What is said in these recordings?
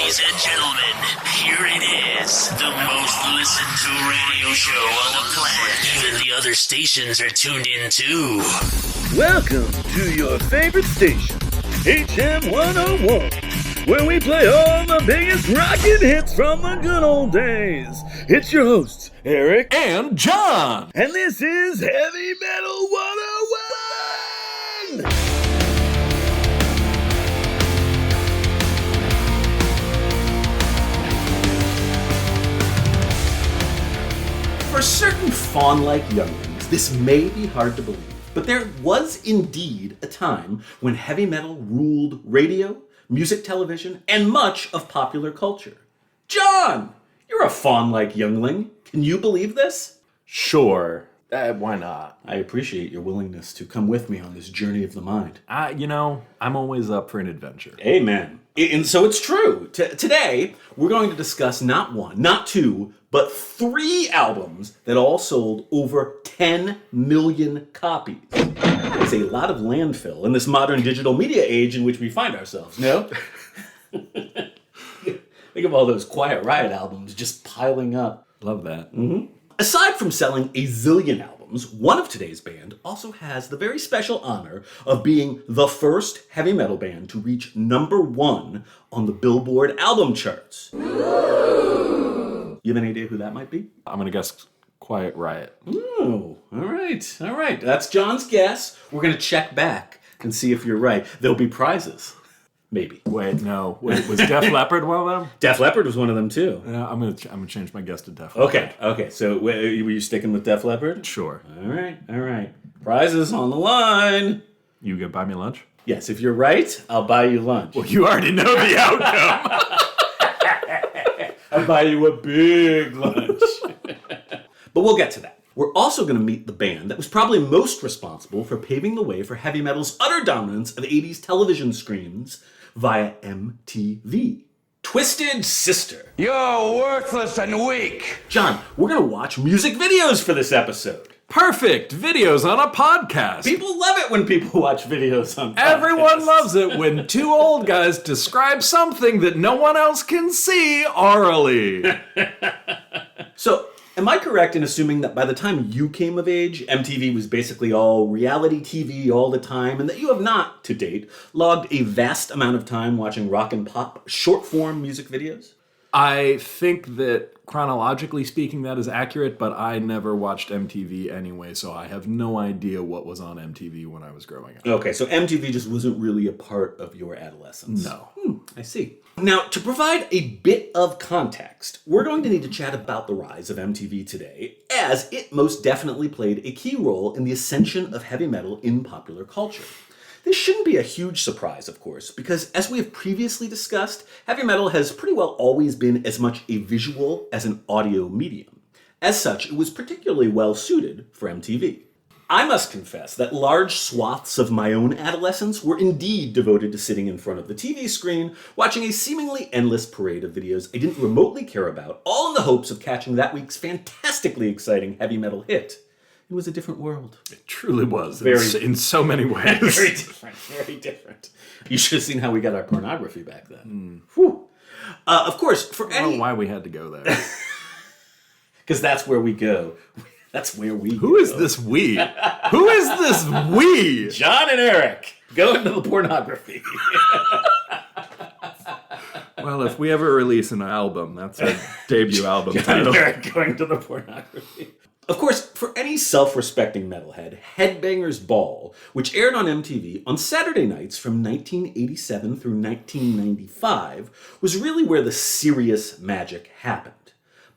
Ladies and gentlemen, here it is, the most listened to radio show on the planet. Even the other stations are tuned in too. Welcome to your favorite station, HM 101, where we play all the biggest rockin' hits from the good old days. It's your hosts, Eric and John, and this is Heavy Metal 101! For certain fawn-like younglings, this may be hard to believe, but there was indeed a time when heavy metal ruled radio, music television, and much of popular culture. John, you're a fawn-like youngling. Can you believe this? Sure. Why not? I appreciate your willingness to come with me on this journey of the mind. I'm always up for an adventure. Amen. And so it's true. Today, we're going to discuss not one, not two, but 3 albums that all sold over 10 million copies. That is a lot of landfill in this modern digital media age in which we find ourselves, no? Think of all those Quiet Riot albums just piling up. Love that. Mm-hmm. Aside from selling a zillion albums, one of today's band also has the very special honor of being the first heavy metal band to reach number 1 on the Billboard album charts. Ooh. You have any idea who that might be? I'm going to guess Quiet Riot. Ooh, all right. That's John's guess. We're going to check back and see if you're right. There'll be prizes. Maybe. Wait, was Def Leppard one of them? Def Leppard was one of them too. Yeah, I'm gonna change my guess to Def Leppard. Okay. So were you sticking with Def Leppard? Sure. All right. Prizes on the line. You gonna buy me lunch? Yes, if you're right, I'll buy you lunch. Well, you already know the outcome. I'll buy you a big lunch. But we'll get to that. We're also going to meet the band that was probably most responsible for paving the way for heavy metal's utter dominance of 80s television screens via MTV. Twisted Sister. You're worthless and weak. John, we're going to watch music videos for this episode. Perfect! Videos on a podcast. People love it when people watch videos on podcasts. Everyone loves it when 2 old guys describe something that no one else can see orally. So, am I correct in assuming that by the time you came of age, MTV was basically all reality TV all the time, and that you have not, to date, logged a vast amount of time watching rock and pop short-form music videos? I think that chronologically speaking that is accurate, but I never watched MTV anyway, so I have no idea what was on MTV when I was growing up. Okay, so MTV just wasn't really a part of your adolescence. No. I see. Now, to provide a bit of context, we're going to need to chat about the rise of MTV today, as it most definitely played a key role in the ascension of heavy metal in popular culture. This shouldn't be a huge surprise, of course, because as we have previously discussed, heavy metal has pretty well always been as much a visual as an audio medium. As such, it was particularly well suited for MTV. I must confess that large swaths of my own adolescence were indeed devoted to sitting in front of the TV screen, watching a seemingly endless parade of videos I didn't remotely care about, all in the hopes of catching that week's fantastically exciting heavy metal hit. It was a different world. It truly was, in so many ways. Very different. You should have seen how we got our pornography back then. Whew. Of course, for any... I don't know why we had to go there. Because that's where we go. That's where we Who is this we? Who is this we? John and Eric. Go into the pornography. Well, if we ever release an album, that's our debut album John title. and Eric going to the pornography. Of course, for any self-respecting metalhead, Headbangers Ball, which aired on MTV on Saturday nights from 1987 through 1995, was really where the serious magic happened.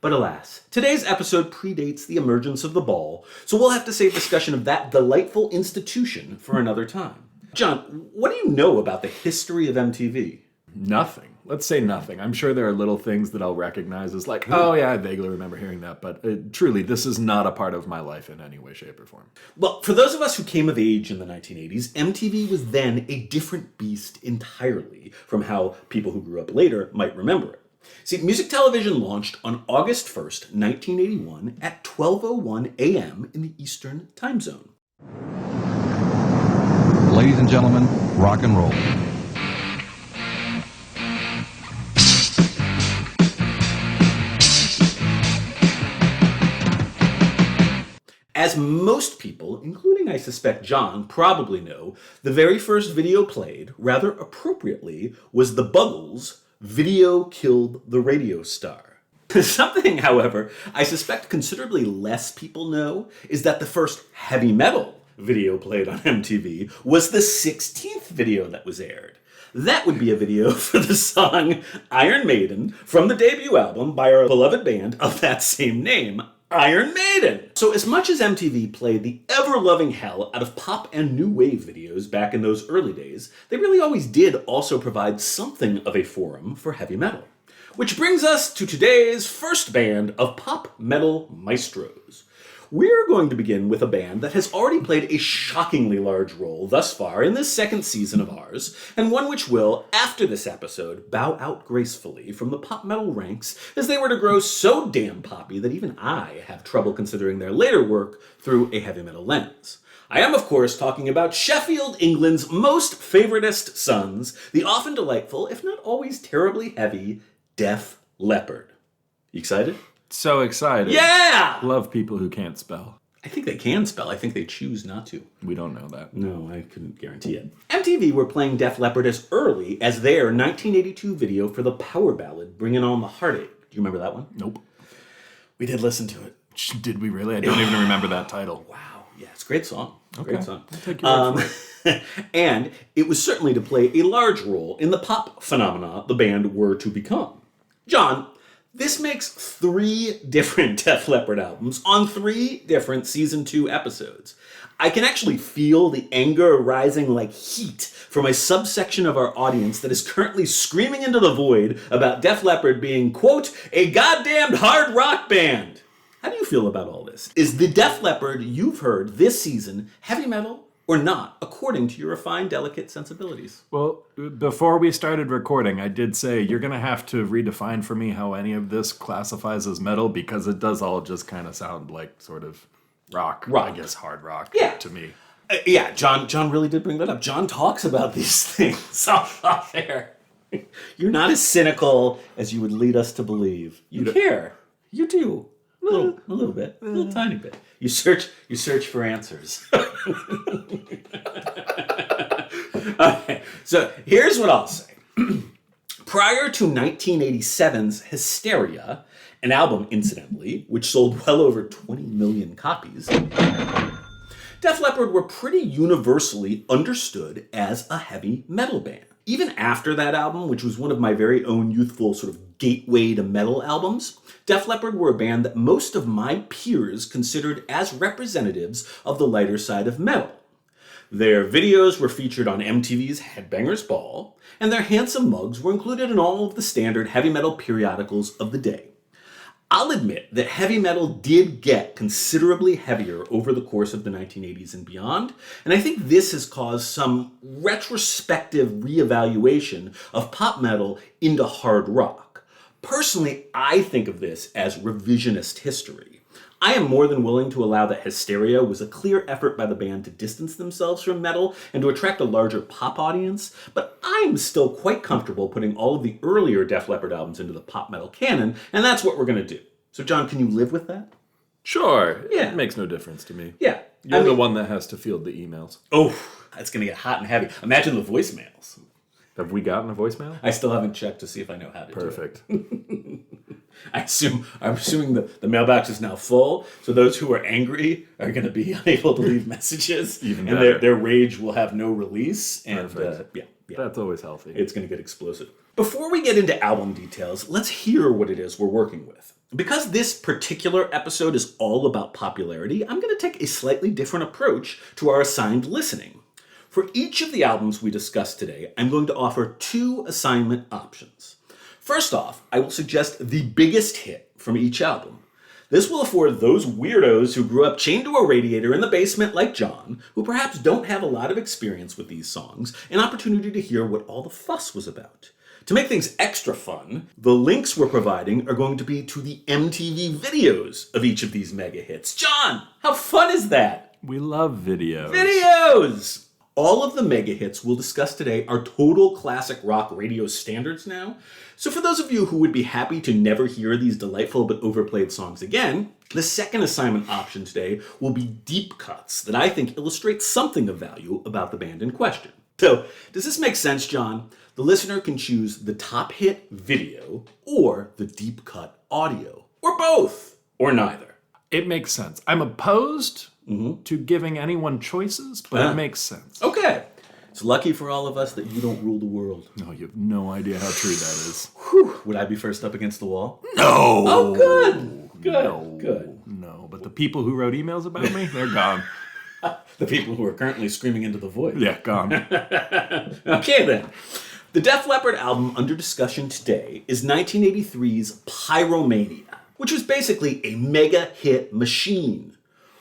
But alas, today's episode predates the emergence of the Ball, so we'll have to save discussion of that delightful institution for another time. John, what do you know about the history of MTV? Nothing. Let's say nothing. I'm sure there are little things that I'll recognize as like, oh yeah, I vaguely remember hearing that, but truly, this is not a part of my life in any way, shape, or form. Well, for those of us who came of age in the 1980s, MTV was then a different beast entirely from how people who grew up later might remember it. See, music television launched on August 1st, 1981 at 12:01 a.m. in the Eastern Time Zone. Ladies and gentlemen, rock and roll. most people, including I suspect John, probably know, the very first video played, rather appropriately, was the Buggles' Video Killed the Radio Star. Something, however, I suspect considerably less people know is that the first heavy metal video played on MTV was the 16th video that was aired. That would be a video for the song Iron Maiden from the debut album by our beloved band of that same name, Iron Maiden. So as much as MTV played the ever-loving hell out of pop and new wave videos back in those early days, they really always did also provide something of a forum for heavy metal. Which brings us to today's first band of pop metal maestros. We're going to begin with a band that has already played a shockingly large role thus far in this second season of ours, and one which will, after this episode, bow out gracefully from the pop metal ranks as they were to grow so damn poppy that even I have trouble considering their later work through a heavy metal lens. I am, of course, talking about Sheffield, England's most favoritist sons, the often delightful, if not always terribly heavy, Def Leppard. You excited? So excited. Yeah! Love people who can't spell. I think they can spell. I think they choose not to. We don't know that. No, I couldn't guarantee it. MTV were playing Def Leppard as early as their 1982 video for the power ballad Bringin' On the Heartache. Do you remember that one? Nope. We did listen to it. Did we really? I don't even remember that title. Wow. Yeah, it's a great song. Okay. Great song. I'll take your word for it. And it was certainly to play a large role in the pop phenomena the band were to become. John, this makes 3 different Def Leppard albums on 3 different Season 2 episodes. I can actually feel the anger rising like heat from a subsection of our audience that is currently screaming into the void about Def Leppard being, quote, a goddamned hard rock band. How do you feel about all this? Is the Def Leppard you've heard this season heavy metal or not, according to your refined, delicate sensibilities? Well, before we started recording, I did say you're going to have to redefine for me how any of this classifies as metal, because it does all just kind of sound like sort of rock. I guess hard rock to me. Yeah, John really did bring that up. John talks about these things off there. You're not as cynical as you would lead us to believe. You care. You do. A little bit. A little tiny bit. You search for answers. Okay, so here's what I'll say. Prior to 1987's Hysteria, an album, incidentally, which sold well over 20 million copies, Def Leppard were pretty universally understood as a heavy metal band. Even after that album, which was one of my very own youthful sort of gateway to metal albums, Def Leppard were a band that most of my peers considered as representatives of the lighter side of metal. Their videos were featured on MTV's Headbangers Ball, and their handsome mugs were included in all of the standard heavy metal periodicals of the day. I'll admit that heavy metal did get considerably heavier over the course of the 1980s and beyond, and I think this has caused some retrospective reevaluation of pop metal into hard rock. Personally, I think of this as revisionist history. I am more than willing to allow that Hysteria was a clear effort by the band to distance themselves from metal and to attract a larger pop audience, but I'm still quite comfortable putting all of the earlier Def Leppard albums into the pop metal canon, and that's what we're going to do. So John, can you live with that? Sure. Yeah. It makes no difference to me. Yeah. You're the one that has to field the emails. Oh, that's going to get hot and heavy. Imagine the voicemails. Have we gotten a voicemail? I still haven't checked to see if I know how to Perfect. do it. I'm assuming the mailbox is now full, so those who are angry are going to be unable to leave messages, Even and better. their rage will have no release. And Perfect. yeah, That's always healthy. it's going to get explosive. Before we get into album details, let's hear what it is we're working with. Because this particular episode is all about popularity, I'm going to take a slightly different approach to our assigned listening. For each of the albums we discuss today, I'm going to offer 2 assignment options. First off, I will suggest the biggest hit from each album. This will afford those weirdos who grew up chained to a radiator in the basement like John, who perhaps don't have a lot of experience with these songs, an opportunity to hear what all the fuss was about. To make things extra fun, the links we're providing are going to be to the MTV videos of each of these mega hits. John, how fun is that? We love videos. Videos! All of the mega hits we'll discuss today are total classic rock radio standards now. So for those of you who would be happy to never hear these delightful but overplayed songs again, the second assignment option today will be deep cuts that I think illustrate something of value about the band in question. So, does this make sense, John? The listener can choose the top hit video or the deep cut audio, or both, or neither. It makes sense. I'm opposed to giving anyone choices, but it makes sense. Okay. It's lucky for all of us that you don't rule the world. No, you have no idea how true that is. Whew. Would I be first up against the wall? No! Oh, good. Good. Good. No, but the people who wrote emails about me, they're gone. The people who are currently screaming into the void. Yeah, gone. Okay, then. The Def Leppard album under discussion today is 1983's Pyromania, which was basically a mega hit machine.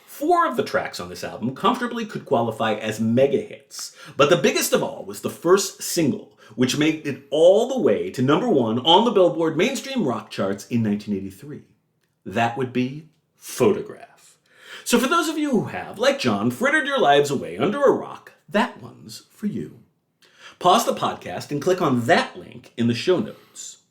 4 of the tracks on this album comfortably could qualify as mega hits, but the biggest of all was the first single, which made it all the way to #1 on the Billboard mainstream rock charts in 1983. That would be Photograph. So for those of you who have, like John, frittered your lives away under a rock, that one's for you. Pause the podcast and click on that link in the show notes.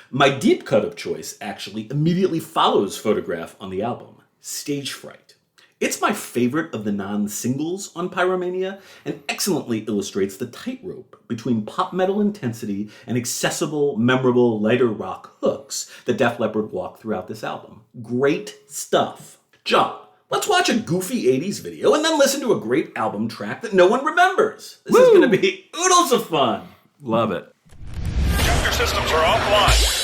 My deep cut of choice actually immediately follows Photograph on the album, Stage Fright. It's my favorite of the non-singles on Pyromania and excellently illustrates the tightrope between pop metal intensity and accessible, memorable, lighter rock hooks that Def Leppard walk throughout this album. Great stuff. John, let's watch a goofy 80s video and then listen to a great album track that no one remembers. This is going to be oodles of fun. Love it. Your systems are offline.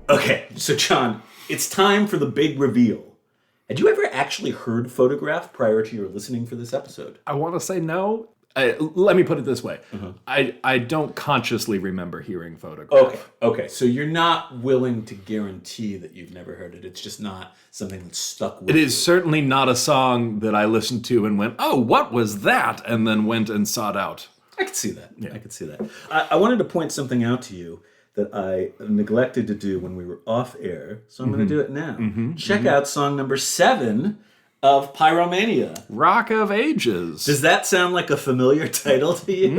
Okay, so John, it's time for the big reveal. Had you ever actually heard Photograph prior to your listening for this episode? I want to say no. Let me put it this way. I don't consciously remember hearing Photograph. Okay, so you're not willing to guarantee that you've never heard it. It's just not something that stuck with you. It is certainly not a song that I listened to and went, oh, what was that? And then went and sought out. I could see that. Yeah. I could see that. I wanted to point something out to you that I neglected to do when we were off air, so I'm going to do it now. Check out song number 7 of Pyromania. Rock of Ages. Does that sound like a familiar title to you?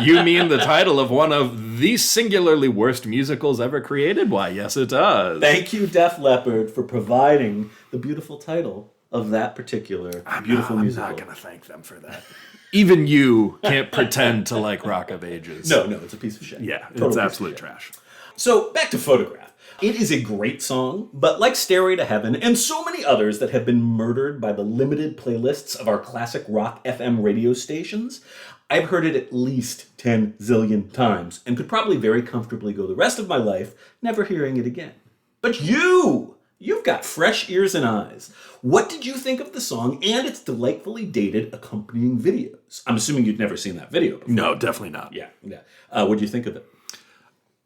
You mean the title of one of the singularly worst musicals ever created? Why, yes, it does. Thank you, Def Leppard, for providing the beautiful title of that particular beautiful musical. I'm not going to thank them for that. Even you can't pretend to like Rock of Ages. No, it's a piece of shit. Yeah, Total it's piece absolute of shit. trash. So, back to Photograph. It is a great song, but like Stairway to Heaven and so many others that have been murdered by the limited playlists of our classic rock FM radio stations, I've heard it at least 10 zillion times and could probably very comfortably go the rest of my life never hearing it again. But you've got fresh ears and eyes. What did you think of the song and its delightfully dated accompanying videos? I'm assuming you'd never seen that video before. No, definitely not. Yeah. What do you think of it?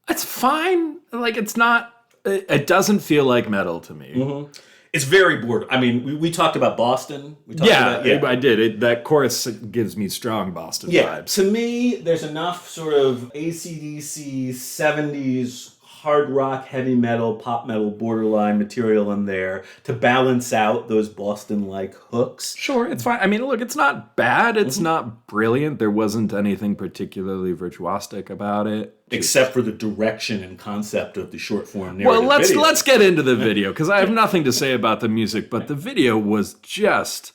It's fine. Like, it's not... It doesn't feel like metal to me. It's very bored. I mean, we talked about Boston. I did. That chorus gives me strong Boston vibes. To me, there's enough sort of AC/DC 70s hard rock, heavy metal, pop metal, borderline material in there to balance out those Boston-like hooks. Sure, it's fine. I mean, look, it's not bad. It's not brilliant. There wasn't anything particularly virtuosic about it. Except for the direction and concept of the short-form narrative Well, let's get into the video, because I have nothing to say about the music, but the video was just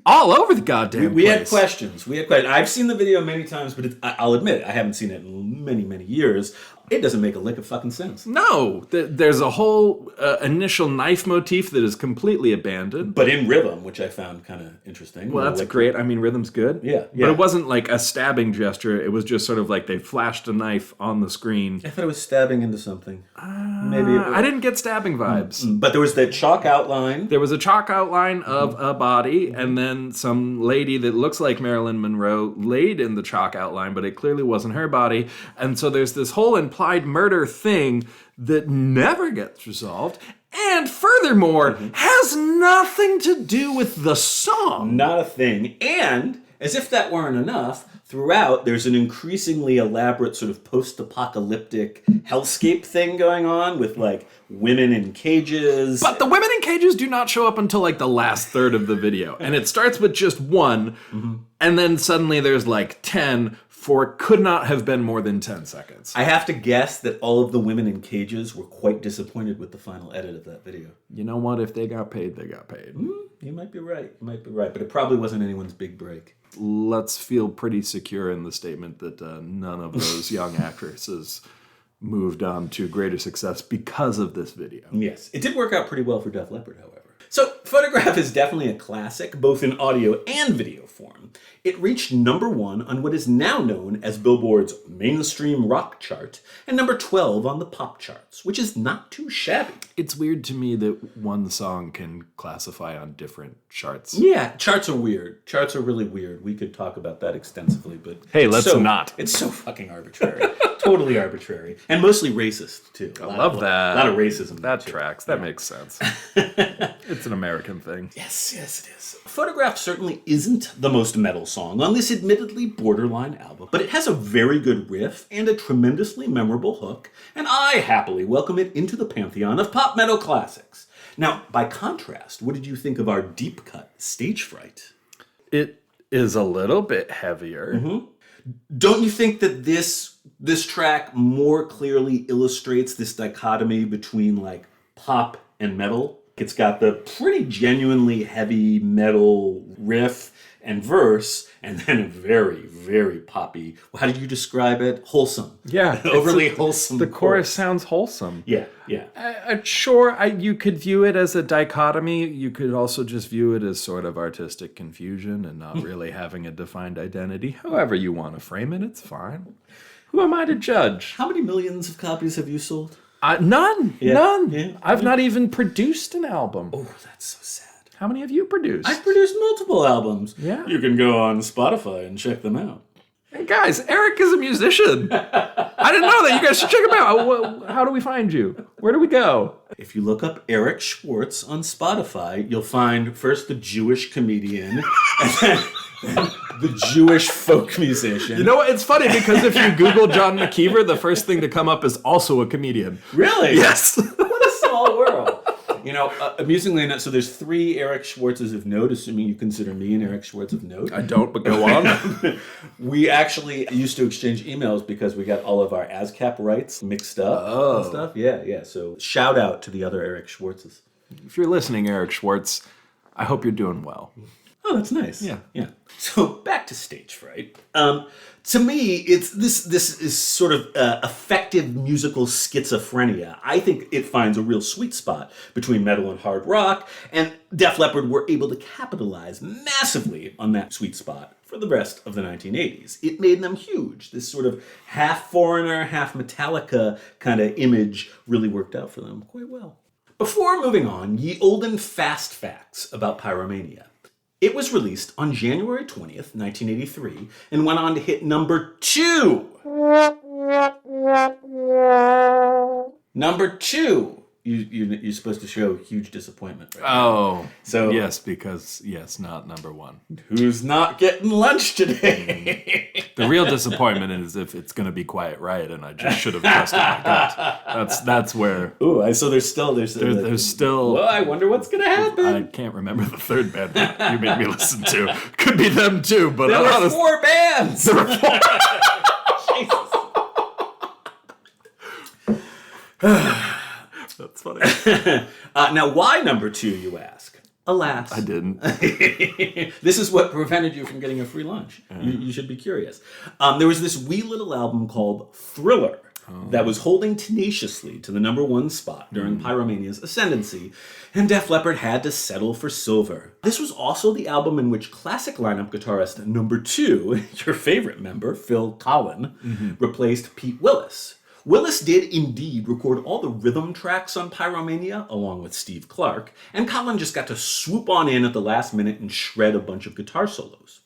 all over the goddamn place. We had questions. I've seen the video many times, but I'll admit, I haven't seen it in many, many years. It doesn't make a lick of fucking sense. No, there's a whole initial knife motif that is completely abandoned. But in rhythm, which I found kind of interesting. Well, that's great. I mean, rhythm's good. Yeah. But it wasn't like a stabbing gesture. It was just sort of like they flashed a knife on the screen. I thought it was stabbing into something. Maybe I didn't get stabbing vibes. But there was that chalk outline. There was a chalk outline of a body, and then some lady that looks like Marilyn Monroe laid in the chalk outline, but it clearly wasn't her body. And so there's this whole implied murder thing that never gets resolved. And furthermore, has nothing to do with the song. Not a thing. And, as if that weren't enough, throughout there's an increasingly elaborate sort of post-apocalyptic hellscape thing going on with, like, women in cages. But the women in cages do not show up until, like, the last third of the video. And it starts with just one, and then suddenly there's, like, 10 for could not have been more than 10 seconds. I have to guess that all of the women in cages were quite disappointed with the final edit of that video. You know what? If they got paid, they got paid. You might be right. You might be right. But it probably wasn't anyone's big break. Let's feel pretty secure in the statement that none of those young actresses moved on to greater success because of this video. Yes. It did work out pretty well for Def Leppard, however. So, Photograph is definitely a classic, both in audio and video form. It reached number 1 on what is now known as Billboard's mainstream rock chart, and number 12 on the pop charts, which is not too shabby. It's weird to me that one song can classify on different charts. Yeah, charts are weird. Charts are really weird. We could talk about that extensively, but... Hey, let's not. It's so fucking arbitrary. Totally arbitrary. And mostly racist, too. I love that. A lot of racism. That tracks. That makes sense. It's an American thing. Yes, it is. Photograph certainly isn't the most metal song on this admittedly borderline album, but it has a very good riff and a tremendously memorable hook, and I happily welcome it into the pantheon of pop metal classics. Now, by contrast, what did you think of our deep cut Stage Fright? It is a little bit heavier. Don't you think that this track more clearly illustrates this dichotomy between, like, pop and metal? It's got the pretty genuinely heavy metal riff and verse, and then a very, very poppy, how did you describe it? Wholesome. Yeah. Overly wholesome. The chorus sounds wholesome. Yeah. Sure, you could view it as a dichotomy. You could also just view it as sort of artistic confusion and not really having a defined identity. However you want to frame it, it's fine. Who am I to judge? How many millions of copies have you sold? None. Yeah. None. Yeah. I've not even produced an album. Oh, that's so sad. How many have you produced? I've produced multiple albums. Yeah. You can go on Spotify and check them out. Hey guys, Eric is a musician. I didn't know that. You guys should check him out. How do we find you? Where do we go? If you look up Eric Schwartz on Spotify, you'll find first the Jewish comedian, and then the Jewish folk musician. You know what? It's funny because if you Google John McKeever, the first thing to come up is also a comedian. Really? Yes. What a small world. You know, amusingly enough, so there's 3 Eric Schwartzes of note, assuming you consider me an Eric Schwartz of note. I don't, but go on. We actually used to exchange emails because we got all of our ASCAP rights mixed up and stuff. Yeah. So shout out to the other Eric Schwartzes. If you're listening, Eric Schwartz, I hope you're doing well. Oh, that's nice. Yeah. So back to Stage Fright. To me, it's this is sort of effective musical schizophrenia. I think it finds a real sweet spot between metal and hard rock, and Def Leppard were able to capitalize massively on that sweet spot for the rest of the 1980s. It made them huge. This sort of half Foreigner, half Metallica kind of image really worked out for them quite well. Before moving on, ye olden fast facts about Pyromania. It was released on January 20th, 1983, and went on to hit number 2. Number 2. You're supposed to show huge disappointment right now. Oh. So yes, because, not number 1. Who's not getting lunch today? The real disappointment is if it's going to be Quiet Riot, and I just should have trusted my gut. That's where... Ooh, so there's still... Well, I wonder what's going to happen. I can't remember the third band that you made me listen to. Could be them too, but... There were 4 bands! There were 4... Jesus. That's funny. Now, why number 2, you ask? Alas. I didn't. This is what prevented you from getting a free lunch. You should be curious. There was this wee little album called Thriller that was holding tenaciously to the number 1 spot during Pyromania's ascendancy, and Def Leppard had to settle for silver. This was also the album in which classic lineup guitarist number 2, your favorite member, Phil Collen, replaced Pete Willis. Willis did indeed record all the rhythm tracks on Pyromania, along with Steve Clark, and Colin just got to swoop on in at the last minute and shred a bunch of guitar solos.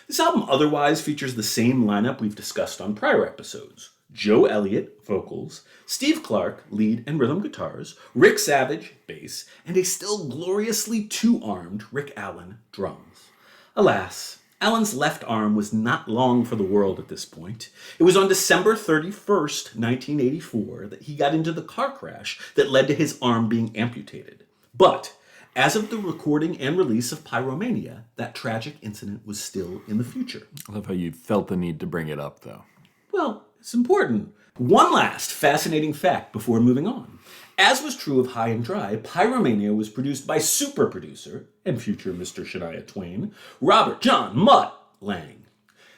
This album otherwise features the same lineup we've discussed on prior episodes. Joe Elliott, vocals, Steve Clark, lead and rhythm guitars, Rick Savage, bass, and a still gloriously two-armed Rick Allen, drums. Alas, Allen's left arm was not long for the world at this point. It was on December 31st, 1984, that he got into the car crash that led to his arm being amputated. But as of the recording and release of Pyromania, that tragic incident was still in the future. I love how you felt the need to bring it up, though. Well, it's important. One last fascinating fact before moving on. As was true of High and Dry, Pyromania was produced by super producer and future Mr. Shania Twain, Robert John Mutt Lang.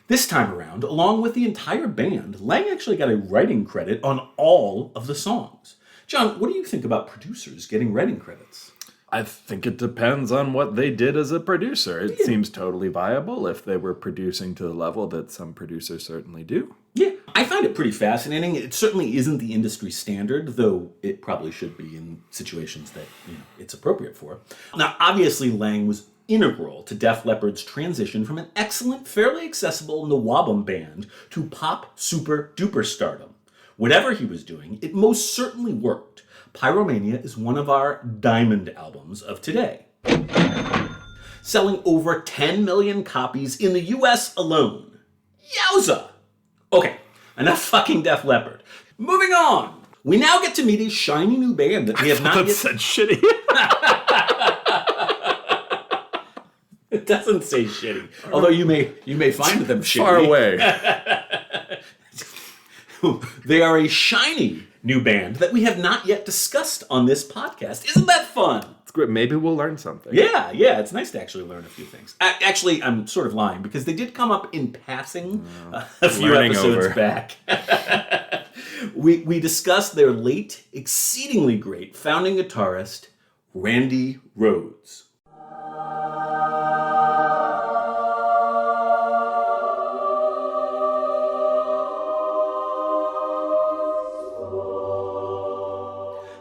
This time around, along with the entire band, Lang actually got a writing credit on all of the songs. John, what do you think about producers getting writing credits? I think it depends on what they did as a producer. It seems totally viable if they were producing to the level that some producers certainly do. Yeah, I find it pretty fascinating. It certainly isn't the industry standard, though it probably should be in situations that it's appropriate for. Now, obviously, Lang was integral to Def Leppard's transition from an excellent, fairly accessible Nawabum band to pop super duper stardom. Whatever he was doing, it most certainly worked. Pyromania is one of our diamond albums of today, selling over 10 million copies in the US alone. Yowza! Okay, enough fucking Def Leppard. Moving on. We now get to meet a shiny new band that we have not yet... said shitty. It doesn't say shitty, although you may find them shitty. Far away. They are a shiny new band that we have not yet discussed on this podcast. Isn't that fun? It's great. Maybe we'll learn something. Yeah, it's nice to actually learn a few things. Actually, I'm sort of lying because they did come up in passing a few episodes back. We discussed their late, exceedingly great founding guitarist, Randy Rhoads.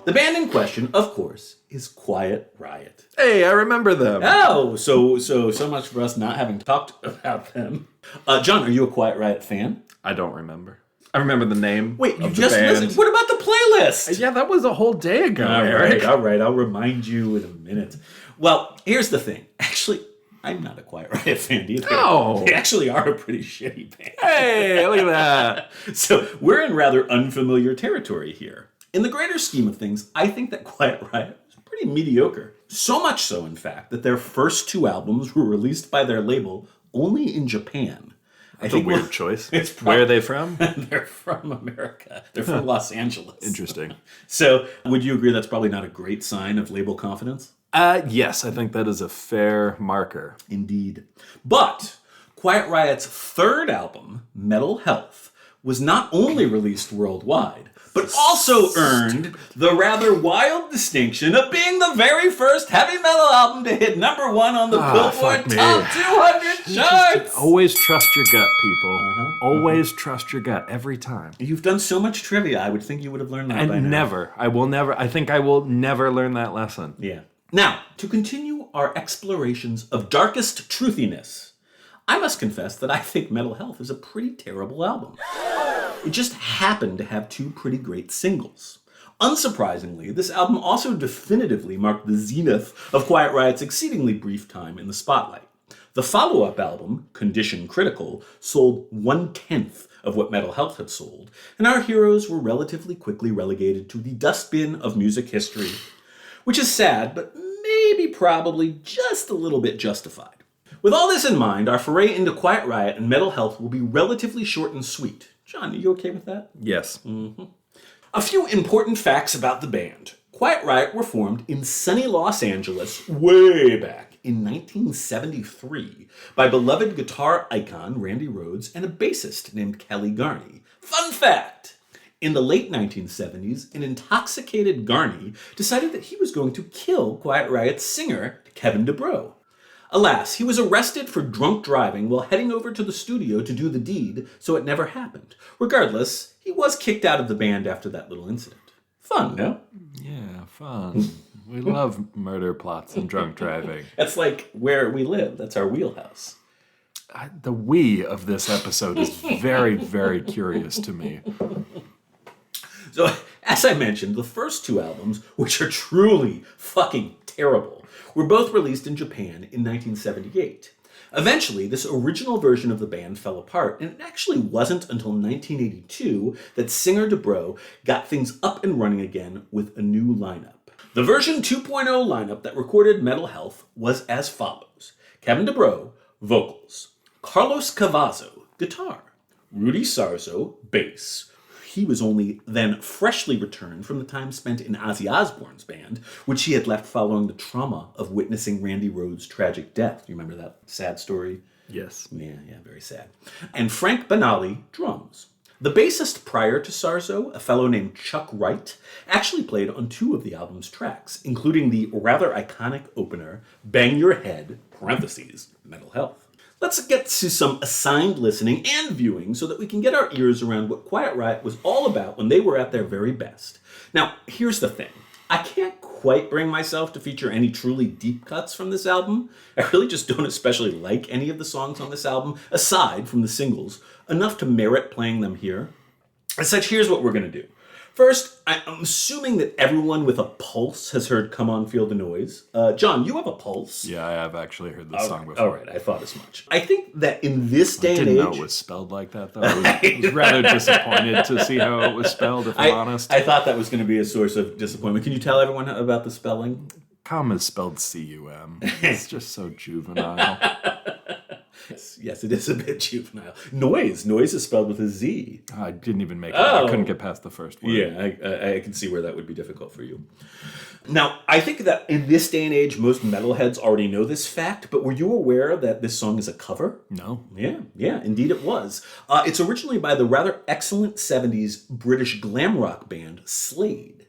The band in question, of course, is Quiet Riot. Hey, I remember them. Oh, so much for us not having talked about them. John, are you a Quiet Riot fan? I don't remember. I remember the name. Wait, you just listened? What about the playlist? Yeah, that was a whole day ago, Eric. All right, I'll remind you in a minute. Well, here's the thing. Actually, I'm not a Quiet Riot fan either. No. They actually are a pretty shitty band. Hey, look at that. So we're in rather unfamiliar territory here. In the greater scheme of things, I think that Quiet Riot is pretty mediocre. So much so, in fact, that their first two albums were released by their label only in Japan. That's a weird choice. Where are they from? They're from America. They're from Los Angeles. Interesting. So, would you agree that's probably not a great sign of label confidence? Yes, I think that is a fair marker. Indeed. But Quiet Riot's third album, Metal Health, was not only released worldwide, but also earned the rather wild distinction of being the very first heavy metal album to hit #1 on the Billboard Top 200 charts. Always trust your gut, people. Always trust your gut every time. You've done so much trivia, I would think you would have learned that by now. I think I will never learn that lesson. Yeah. Now, to continue our explorations of darkest truthiness, I must confess that I think Metal Health is a pretty terrible album. It just happened to have two pretty great singles. Unsurprisingly, this album also definitively marked the zenith of Quiet Riot's exceedingly brief time in the spotlight. The follow-up album, Condition Critical, sold 1/10 of what Metal Health had sold, and our heroes were relatively quickly relegated to the dustbin of music history, which is sad, but maybe probably just a little bit justified. With all this in mind, our foray into Quiet Riot and Metal Health will be relatively short and sweet. John, are you okay with that? Yes. A few important facts about the band. Quiet Riot were formed in sunny Los Angeles way back in 1973 by beloved guitar icon Randy Rhoads and a bassist named Kelly Garney. Fun fact! In the late 1970s, an intoxicated Garney decided that he was going to kill Quiet Riot's singer, Kevin DuBrow. Alas, he was arrested for drunk driving while heading over to the studio to do the deed, so it never happened. Regardless, he was kicked out of the band after that little incident. Fun, no? Yeah, fun. We love murder plots and drunk driving. That's like where we live. That's our wheelhouse. the we of this episode is very, very curious to me. So, as I mentioned, the first two albums, which are truly fucking terrible, were both released in Japan in 1978. Eventually, this original version of the band fell apart, and it actually wasn't until 1982 that singer Dubrow got things up and running again with a new lineup. The version 2.0 lineup that recorded Metal Health was as follows. Kevin Dubrow, vocals. Carlos Cavazo, guitar. Rudy Sarzo, bass. He was only then freshly returned from the time spent in Ozzy Osbourne's band, which he had left following the trauma of witnessing Randy Rhoads' tragic death. You remember that sad story? Yes. Yeah, very sad. And Frank Benali, drums. The bassist prior to Sarzo, a fellow named Chuck Wright, actually played on two of the album's tracks, including the rather iconic opener, Bang Your Head, parentheses, Metal Health. Let's get to some assigned listening and viewing so that we can get our ears around what Quiet Riot was all about when they were at their very best. Now, here's the thing. I can't quite bring myself to feature any truly deep cuts from this album. I really just don't especially like any of the songs on this album, aside from the singles, enough to merit playing them here. As such, here's what we're going to do. First, I'm assuming that everyone with a pulse has heard Come On Feel the Noise. John, you have a pulse. Yeah, I have actually heard this song before. All right, I thought as much. I think that in this day and age... I didn't know it was spelled like that, though. I was rather disappointed to see how it was spelled, if I'm honest. I thought that was going to be a source of disappointment. Can you tell everyone about the spelling? Cum is spelled C-U-M. It's just so juvenile. Yes, it is a bit juvenile. Noise is spelled with a Z. I didn't even make it. I couldn't get past the first word. Yeah, I can see where that would be difficult for you. Now, I think that in this day and age, most metalheads already know this fact, but were you aware that this song is a cover? No. Yeah, indeed it was. It's originally by the rather excellent 70s British glam rock band Slade.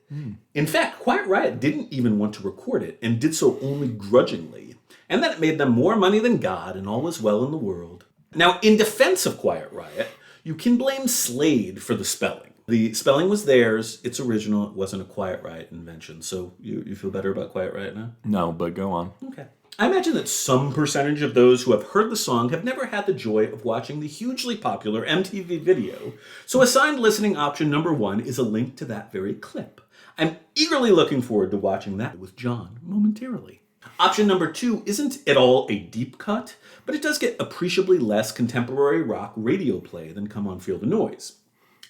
In fact, Quiet Riot didn't even want to record it, and did so only grudgingly. And that it made them more money than God, and all was well in the world. Now, in defense of Quiet Riot, you can blame Slade for the spelling. The spelling was theirs, it's original, it wasn't a Quiet Riot invention. So you feel better about Quiet Riot now? No, but go on. Okay. I imagine that some percentage of those who have heard the song have never had the joy of watching the hugely popular MTV video. So assigned listening option number 1 is a link to that very clip. I'm eagerly looking forward to watching that with John momentarily. Option number 2 isn't at all a deep cut, but it does get appreciably less contemporary rock radio play than Come On Feel the Noise.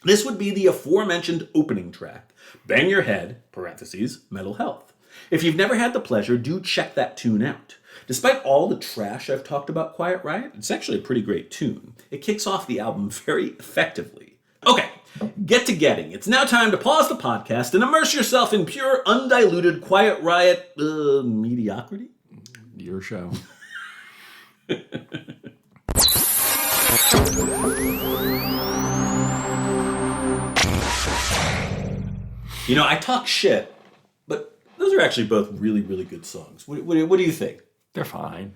This would be the aforementioned opening track, Bang Your Head, parentheses, Metal Health. If you've never had the pleasure, do check that tune out. Despite all the trash I've talked about Quiet Riot, it's actually a pretty great tune. It kicks off the album very effectively. Okay, get to getting. It's now time to pause the podcast and immerse yourself in pure, undiluted Quiet Riot mediocrity. Your show. You know, I talk shit, but those are actually both really, really good songs. What do you think? They're fine.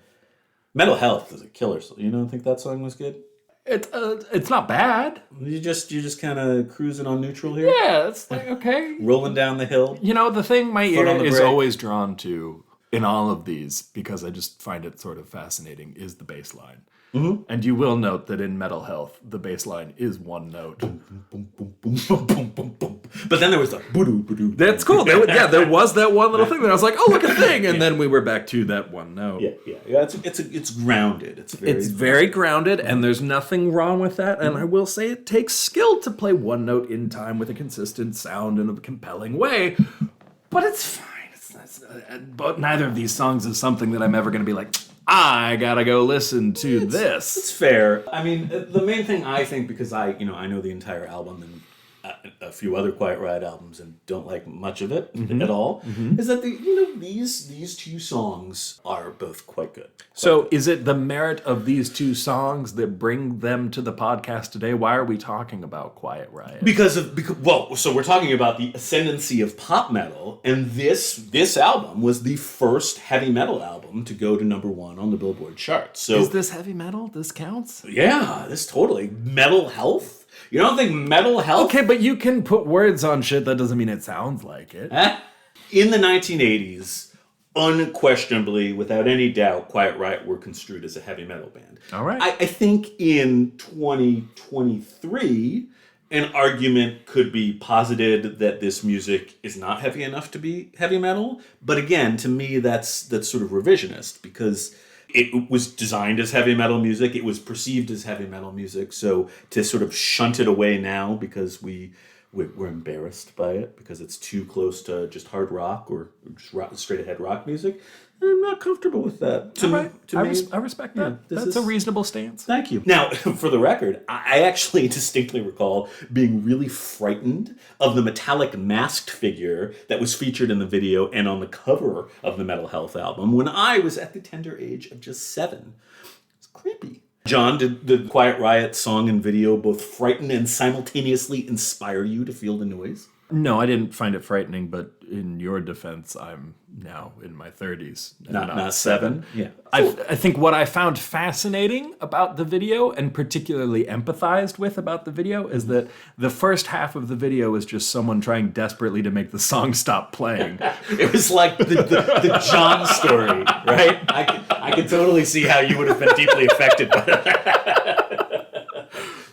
Mental Health is a killer song. You don't think that song was good? It's not bad. You're just kind of cruising on neutral here? Yeah, it's like, okay. Rolling down the hill? You know, the thing my ear is brake. always drawn to in all of these, because I just find it sort of fascinating, is the bass line. Mm-hmm. And you will note that in Metal Health, the bass line is one note. Boom, boom, boom, boom, boom, boom, boom, boom. But then there was the boo-doo, boo-doo. That's cool. There was that one little thing that I was like, oh, look, a thing. And then we were back to that one note. Yeah. It's grounded. It's very grounded, and there's nothing wrong with that. And I will say it takes skill to play one note in time with a consistent sound in a compelling way. But it's fine. But neither of these songs is something that I'm ever going to be like, I gotta go listen to this. It's fair. I mean, the main thing I think, because I know the entire album and a few other Quiet Riot albums and don't like much of it at all, is that these two songs are both quite good. So is it the merit of these two songs that bring them to the podcast today? Why are we talking about Quiet Riot? So we're talking about the ascendency of pop metal, and this album was the first heavy metal album to go to number 1 on the Billboard charts. So is this heavy metal? This counts? Yeah, this totally. Metal Health? You don't think Metal Health? Okay, but you can put words on shit. That doesn't mean it sounds like it. In the 1980s, unquestionably, without any doubt, Quiet Riot were construed as a heavy metal band. All right. I think in 2023, an argument could be posited that this music is not heavy enough to be heavy metal. But again, to me, that's sort of revisionist, because it was designed as heavy metal music. It was perceived as heavy metal music. So to sort of shunt it away now because we're embarrassed by it because it's too close to just hard rock or just straight ahead rock music, I'm not comfortable with that. I respect that. That's a reasonable stance. Thank you. Now, for the record, I actually distinctly recall being really frightened of the metallic masked figure that was featured in the video and on the cover of the Metal Health album when I was at the tender age of just 7. It's creepy. John, did the Quiet Riot song and video both frighten and simultaneously inspire you to feel the noise? No, I didn't find it frightening, but in your defense, I'm now in my 30s. Not 7? Yeah. I think what I found fascinating about the video, and particularly empathized with about the video, is that the first half of the video is just someone trying desperately to make the song stop playing. It was like the John story, right? I could totally see how you would have been deeply affected by that.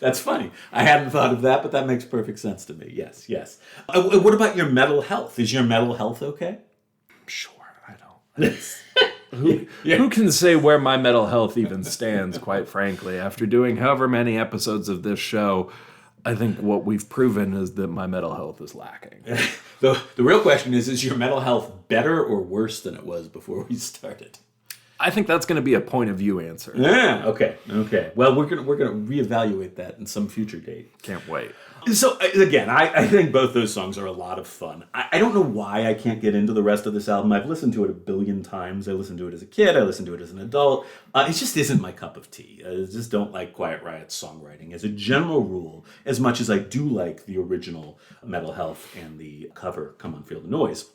That's funny. I hadn't thought of that, but that makes perfect sense to me. Yes. What about your mental health? Is your mental health okay? Sure, I don't. Who can say where my mental health even stands, quite frankly? After doing however many episodes of this show, I think what we've proven is that my mental health is lacking. The real question is your mental health better or worse than it was before we started? I think that's going to be a point of view answer. Yeah. Okay. Well, we're gonna reevaluate that in some future date. Can't wait. So again, I think both those songs are a lot of fun. I don't know why I can't get into the rest of this album. I've listened to it a billion times. I listened to it as a kid. I listened to it as an adult. It just isn't my cup of tea. I just don't like Quiet Riot's songwriting as a general rule, as much as I do like the original Metal Health and the cover Come On Feel the Noise.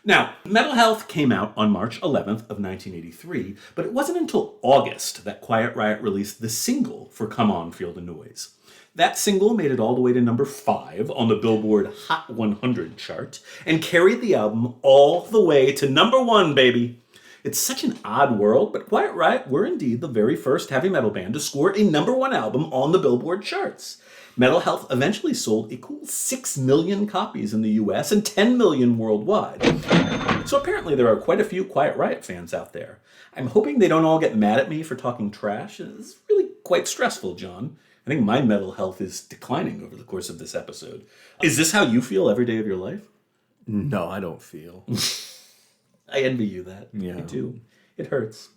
Now, Metal Health came out on March 11th of 1983, but it wasn't until August that Quiet Riot released the single for Come On Feel the Noise. That single made it all the way to number 5 on the Billboard Hot 100 chart and carried the album all the way to number 1, baby. It's such an odd world, but Quiet Riot were indeed the very first heavy metal band to score a number 1 album on the Billboard charts. Metal Health eventually sold a cool 6 million copies in the US and 10 million worldwide. So apparently there are quite a few Quiet Riot fans out there. I'm hoping they don't all get mad at me for talking trash. It's really quite stressful, John. I think my mental health is declining over the course of this episode. Is this how you feel every day of your life? No, I don't feel. I envy you that. Yeah. I do. It hurts.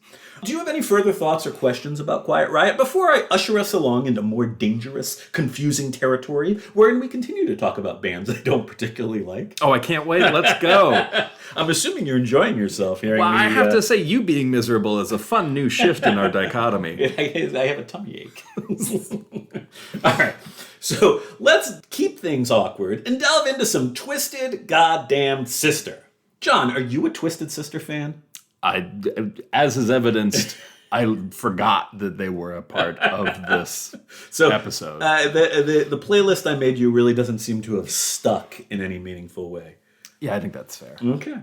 Do you have any further thoughts or questions about Quiet Riot before I usher us along into more dangerous, confusing territory, wherein we continue to talk about bands I don't particularly like? Oh, I can't wait. Let's go. I'm assuming you're enjoying yourself hearing me. I have to say, you being miserable is a fun new shift in our dichotomy. I have a tummy ache. All right. So let's keep things awkward and delve into some Twisted Goddamn Sister. John, are you a Twisted Sister fan? As is evidenced, I forgot that they were a part of this episode. The playlist I made you really doesn't seem to have stuck in any meaningful way. Yeah, I think that's fair. Okay.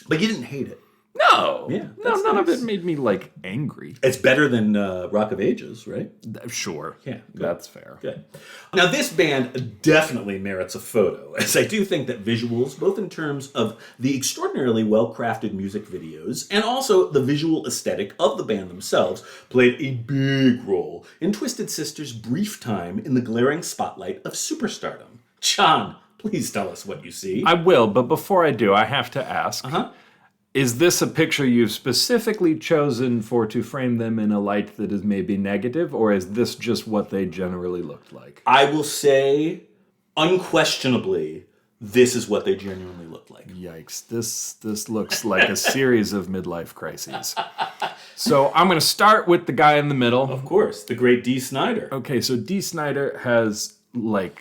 But you didn't hate it. No. Yeah. None of it made me, angry. It's better than Rock of Ages, right? Sure. Yeah. That's fair. Good. Now, this band definitely merits a photo, as I do think that visuals, both in terms of the extraordinarily well-crafted music videos and also the visual aesthetic of the band themselves, played a big role in Twisted Sister's brief time in the glaring spotlight of superstardom. John, please tell us what you see. I will, but before I do, I have to ask. Is this a picture you've specifically chosen to frame them in a light that is maybe negative, or is this just what they generally looked like? I will say, unquestionably, this is what they genuinely looked like. Yikes. This looks like a series of midlife crises. So I'm going to start with the guy in the middle. Of course, the great Dee Snider. Okay, so Dee Snider has, a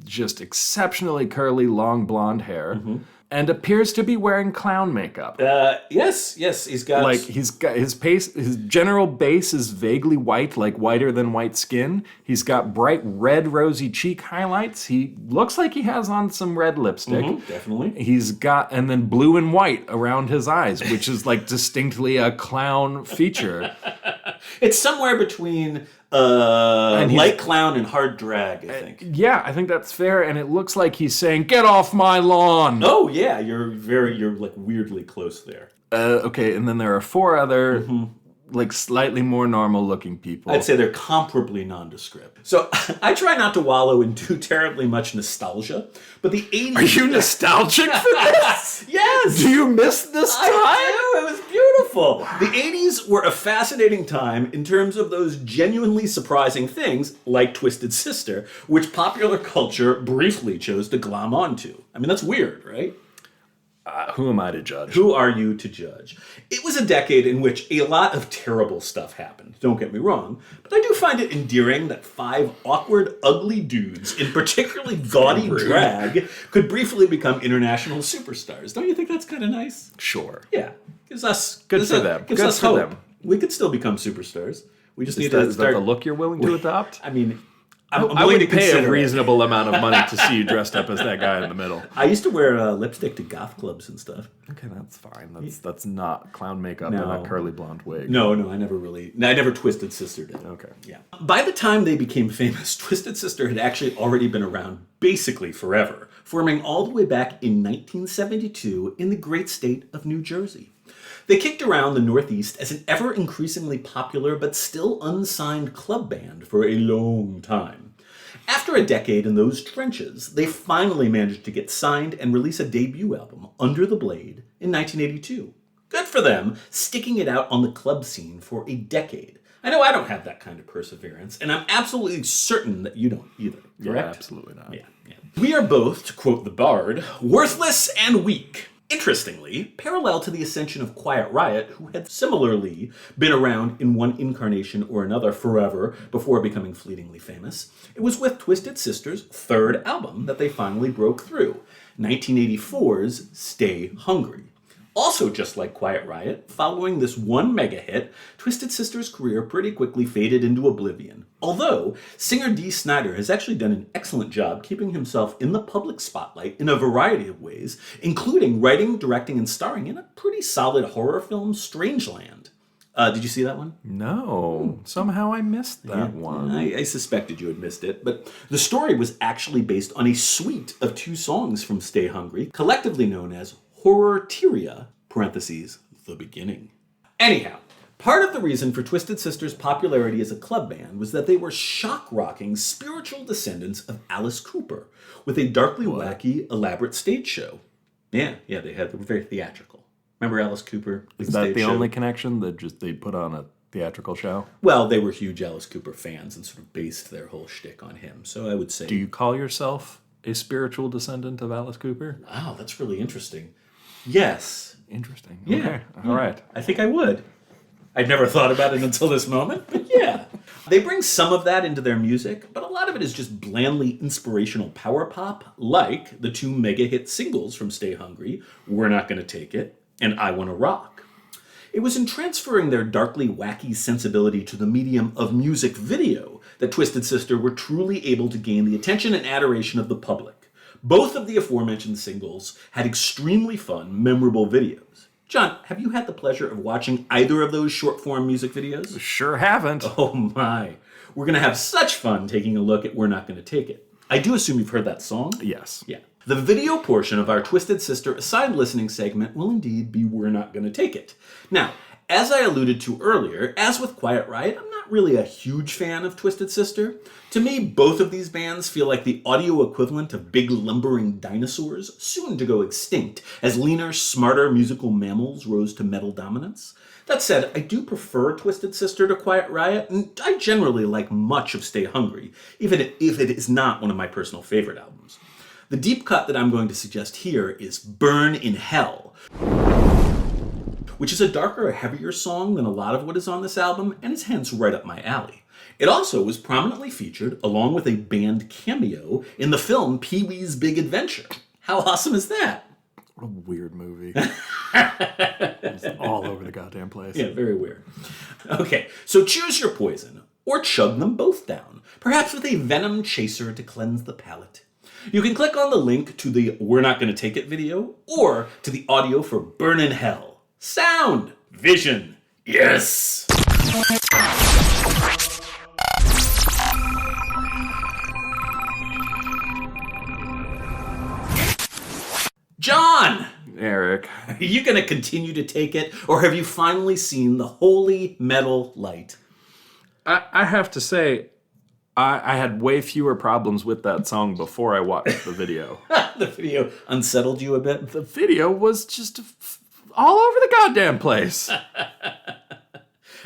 just exceptionally curly, long blonde hair. and appears to be wearing clown makeup. Yes, he's got... Like, he's got his general base is vaguely white, like whiter than white skin. He's got bright red rosy cheek highlights. He looks like he has on some red lipstick. Definitely. He's got, and then blue and white around his eyes, which is like distinctly a clown feature. It's somewhere between light clown and hard drag, I think. Yeah, I think that's fair, and it looks like he's saying, "Get off my lawn!" Oh, yeah, you're like weirdly close there. Okay, and then there are 4 other, like, slightly more normal-looking people. I'd say they're comparably nondescript. So I try not to wallow in too terribly much nostalgia, but the 80s... Are you nostalgic for this? Yes! Do you miss this time? I do! It was beautiful! The 80s were a fascinating time in terms of those genuinely surprising things, like Twisted Sister, which popular culture briefly chose to glom onto. I mean, that's weird, right? Who am I to judge? Who are you to judge? It was a decade in which a lot of terrible stuff happened, don't get me wrong, but I do find it endearing that 5 awkward, ugly dudes in particularly gaudy drag could briefly become international superstars. Don't you think that's kind of nice? Sure. Yeah. Gives us... Good for them. Gives Good us for hope. them. We could still become superstars. We just need Is to start... that the look you're willing to adopt? I mean... I would pay a reasonable amount of money to see you dressed up as that guy in the middle. I used to wear lipstick to goth clubs and stuff. Okay, that's fine. That's not clown makeup and a curly blonde wig. No, I never Twisted Sister did. Okay. Yeah. By the time they became famous, Twisted Sister had actually already been around basically forever, forming all the way back in 1972 in the great state of New Jersey. They kicked around the Northeast as an ever-increasingly popular but still unsigned club band for a long time. After a decade in those trenches, they finally managed to get signed and release a debut album, Under the Blade, in 1982. Good for them, sticking it out on the club scene for a decade. I know I don't have that kind of perseverance, and I'm absolutely certain that you don't either, correct? Yeah, absolutely not. Yeah. We are both, to quote the Bard, worthless and weak. Interestingly, parallel to the ascension of Quiet Riot, who had similarly been around in one incarnation or another forever before becoming fleetingly famous, it was with Twisted Sister's 3rd album that they finally broke through, 1984's Stay Hungry. Also just like Quiet Riot, following this one mega hit, Twisted Sister's career pretty quickly faded into oblivion. Although, singer Dee Snider has actually done an excellent job keeping himself in the public spotlight in a variety of ways, including writing, directing, and starring in a pretty solid horror film, Strangeland. Did you see that one? No. Somehow I missed that one. I suspected you had missed it, but the story was actually based on a suite of 2 songs from Stay Hungry, collectively known as Horror-teria, parentheses, the beginning. Anyhow, part of the reason for Twisted Sister's popularity as a club band was that they were shock-rocking spiritual descendants of Alice Cooper, with a darkly wacky, elaborate stage show. Yeah, they were very theatrical. Remember Alice Cooper? Is that the only connection, that just they put on a theatrical show? Well, they were huge Alice Cooper fans and sort of based their whole shtick on him, so I would say... Do you call yourself a spiritual descendant of Alice Cooper? Wow, that's really interesting. Yes. Interesting. Yeah. Okay. All right. I think I would. I'd never thought about it until this moment, but yeah. They bring some of that into their music, but a lot of it is just blandly inspirational power pop, like the 2 mega hit singles from Stay Hungry, We're Not Gonna Take It, and I Wanna Rock. It was in transferring their darkly wacky sensibility to the medium of music video that Twisted Sister were truly able to gain the attention and adoration of the public. Both of the aforementioned singles had extremely fun, memorable videos. John, have you had the pleasure of watching either of those short-form music videos? Sure haven't. Oh my. We're going to have such fun taking a look at We're Not Gonna Take It. I do assume you've heard that song? Yes. Yeah. The video portion of our Twisted Sister assigned listening segment will indeed be We're Not Gonna Take It. Now, as I alluded to earlier, as with Quiet Riot, I'm not really a huge fan of Twisted Sister. To me, both of these bands feel like the audio equivalent of big lumbering dinosaurs, soon to go extinct, as leaner, smarter musical mammals rose to metal dominance. That said, I do prefer Twisted Sister to Quiet Riot, and I generally like much of Stay Hungry, even if it is not one of my personal favorite albums. The deep cut that I'm going to suggest here is Burn in Hell, which is a darker, heavier song than a lot of what is on this album, and is hence right up my alley. It also was prominently featured, along with a band cameo, in the film Pee-wee's Big Adventure. How awesome is that? What a weird movie. It's all over the goddamn place. Yeah, very weird. Okay, so choose your poison, or chug them both down, perhaps with a venom chaser to cleanse the palate. You can click on the link to the We're Not Gonna Take It video, or to the audio for Burn in Hell. Sound, vision, yes! John! Eric. Are you going to continue to take it, or have you finally seen the holy metal light? I have to say, I had way fewer problems with that song before I watched the video. The video unsettled you a bit? The video was just all over the goddamn place.